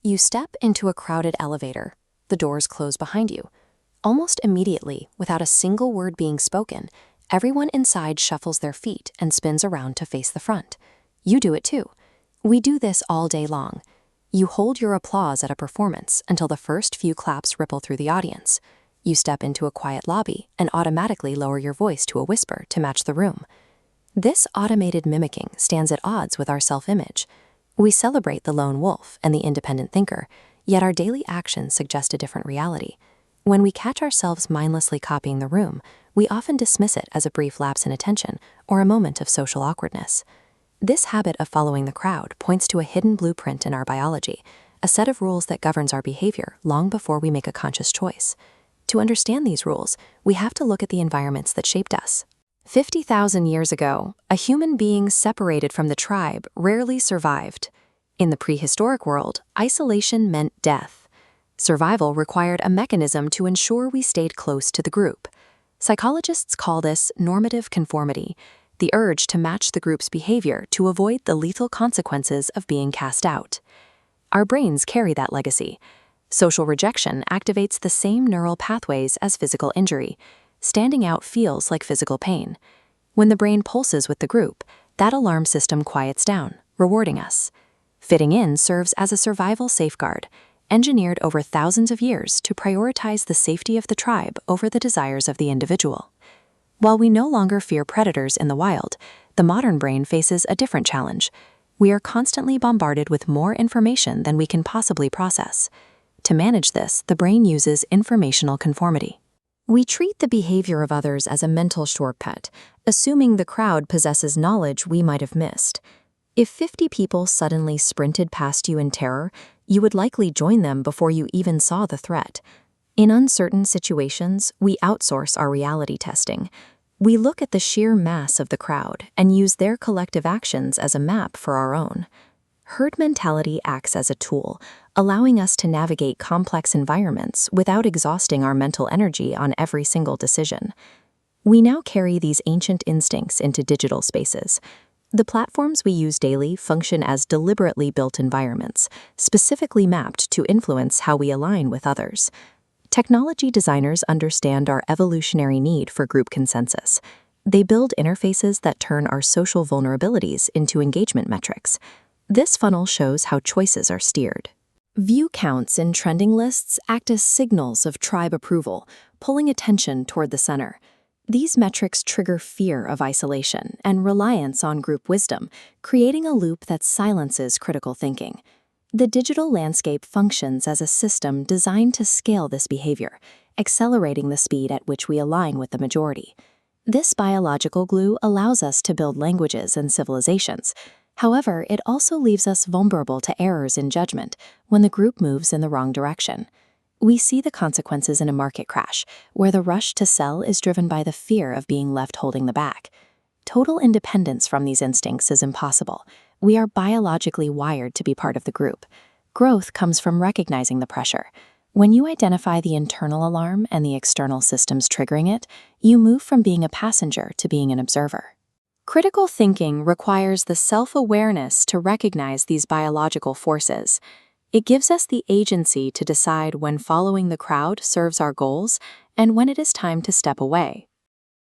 You step into a crowded elevator. The doors close behind you. Almost immediately, without a single word being spoken, everyone inside shuffles their feet and spins around to face the front. You do it too. We do this all day long. You hold your applause at a performance until the first few claps ripple through the audience. You step into a quiet lobby and automatically lower your voice to a whisper to match the room. This automated mimicking stands at odds with our self-image. We celebrate the lone wolf and the independent thinker, yet our daily actions suggest a different reality. When we catch ourselves mindlessly copying the room, we often dismiss it as a brief lapse in attention or a moment of social awkwardness. This habit of following the crowd points to a hidden blueprint in our biology, a set of rules that governs our behavior long before we make a conscious choice. To understand these rules, we have to look at the environments that shaped us. 50,000 years ago, a human being separated from the tribe rarely survived. In the prehistoric world, isolation meant death. Survival required a mechanism to ensure we stayed close to the group. Psychologists call this normative conformity, the urge to match the group's behavior to avoid the lethal consequences of being cast out. Our brains carry that legacy. Social rejection activates the same neural pathways as physical injury. Standing out feels like physical pain. When the brain pulses with the group, that alarm system quiets down, rewarding us. Fitting in serves as a survival safeguard, engineered over thousands of years to prioritize the safety of the tribe over the desires of the individual. While we no longer fear predators in the wild, the modern brain faces a different challenge. We are constantly bombarded with more information than we can possibly process. To manage this, the brain uses informational conformity. We treat the behavior of others as a mental shortcut, assuming the crowd possesses knowledge we might have missed. If 50 people suddenly sprinted past you in terror, you would likely join them before you even saw the threat. In uncertain situations, we outsource our reality testing. We look at the sheer mass of the crowd and use their collective actions as a map for our own. Herd mentality acts as a tool, allowing us to navigate complex environments without exhausting our mental energy on every single decision. We now carry these ancient instincts into digital spaces. The platforms we use daily function as deliberately built environments, specifically mapped to influence how we align with others. Technology designers understand our evolutionary need for group consensus. They build interfaces that turn our social vulnerabilities into engagement metrics. This funnel shows how choices are steered. View counts in trending lists act as signals of tribe approval, pulling attention toward the center. These metrics trigger fear of isolation and reliance on group wisdom, creating a loop that silences critical thinking. The digital landscape functions as a system designed to scale this behavior, accelerating the speed at which we align with the majority. This biological glue allows us to build languages and civilizations. However, it also leaves us vulnerable to errors in judgment when the group moves in the wrong direction. We see the consequences in a market crash, where the rush to sell is driven by the fear of being left holding the bag. Total independence from these instincts is impossible. We are biologically wired to be part of the group. Growth comes from recognizing the pressure. When you identify the internal alarm and the external systems triggering it, you move from being a passenger to being an observer. Critical thinking requires the self-awareness to recognize these biological forces. It gives us the agency to decide when following the crowd serves our goals and when it is time to step away.